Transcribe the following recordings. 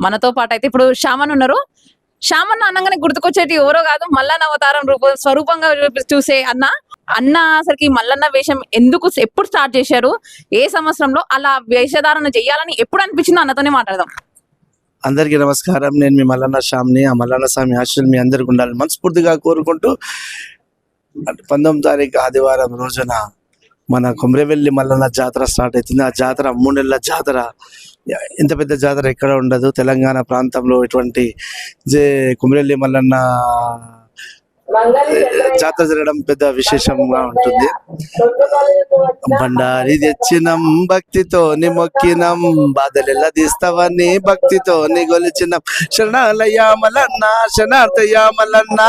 మనతో పాటు అయితే ఇప్పుడు శ్యామన్ ఉన్నారు. శ్యామన్న అనగానే గుర్తుకొచ్చేటి ఎవరో కాదు, మల్లన్న అవతారం స్వరూపంగా చూసే అన్న. అన్న అసలుకి మల్లన్న వేషం ఎప్పుడు స్టార్ట్ చేశారు, ఏ సంవత్సరంలో అలా వేషధారణ చెయ్యాలని ఎప్పుడు అనిపించిందో అన్నతోనే మాట్లాడదాం. అందరికీ నమస్కారం. నేను మీ మల్లన్న స్వామిని. ఆ మల్లన్న స్వామి ఆశీస్సులు మీ అందరికి ఉండాలి మనస్ఫూర్తిగా కోరుకుంటూ 19వ తారీఖు ఆదివారం రోజున మన కొమ్రెవెల్లి మల్లన్న జాతర స్టార్ట్ అవుతుంది. ఆ జాతర 3 నెలల జాతర. ఇంత పెద్ద జాతర ఎక్కడ ఉండదు తెలంగాణ ప్రాంతంలో. ఇటువంటి కొమ్రెవెల్లి మల్లన్న జాతర జరగడం పెద్ద విశేషంగా ఉంటుంది. బండారి తెచ్చినం భక్తితో మొక్కినం, బాధలెల్ల తీస్తావని భక్తితో గొలిచినం. శరణాలయ మల్లన్న శరణార్థయ మల్లన్న,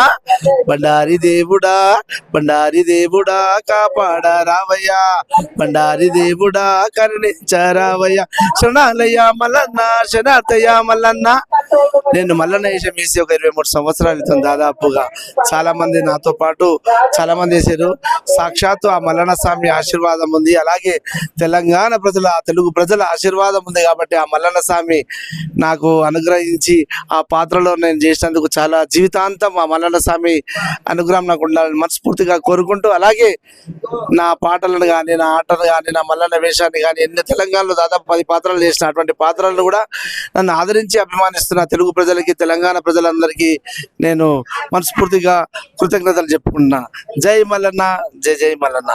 బండారి దేవుడా కాపాడ రావయ్య, బండారి దేవుడా కరుణించరావయ్య. శరణాలయ మల్లన్న శరణార్థయ మల్లన్న. నేను మల్లన్న వేషం వేసి ఒక 23 సంవత్సరాలు అవుతుంది దాదాపుగా. చాలా మంది నాతో పాటు చాలా మంది వేసారు. సాక్షాత్తు ఆ మల్లన్న స్వామి ఆశీర్వాదం ఉంది, అలాగే తెలంగాణ ప్రజల తెలుగు ప్రజల ఆశీర్వాదం ఉంది. కాబట్టి ఆ మల్లన్న స్వామి నాకు అనుగ్రహించి ఆ పాత్రలో నేను చేసినందుకు చాలా జీవితాంతం ఆ మల్లన్న స్వామి అనుగ్రహం నాకు ఉండాలని మనస్ఫూర్తిగా కోరుకుంటూ, అలాగే నా పాటలను కానీ నా ఆటలు కానీ నా మల్లన్న వేషాన్ని కానీ ఎన్ని తెలంగాణలో దాదాపు 10 పాత్రలు చేసిన అటువంటి పాత్రలను కూడా నన్ను ఆదరించి అభిమానిస్తున్న తెలుగు ప్రజలకి తెలంగాణ ప్రజలందరికీ నేను మనస్ఫూర్తిగా కృతజ్ఞతలు చెప్పుకుంటున్నా. జై మల్లన్న, జై జై మల్లన్న.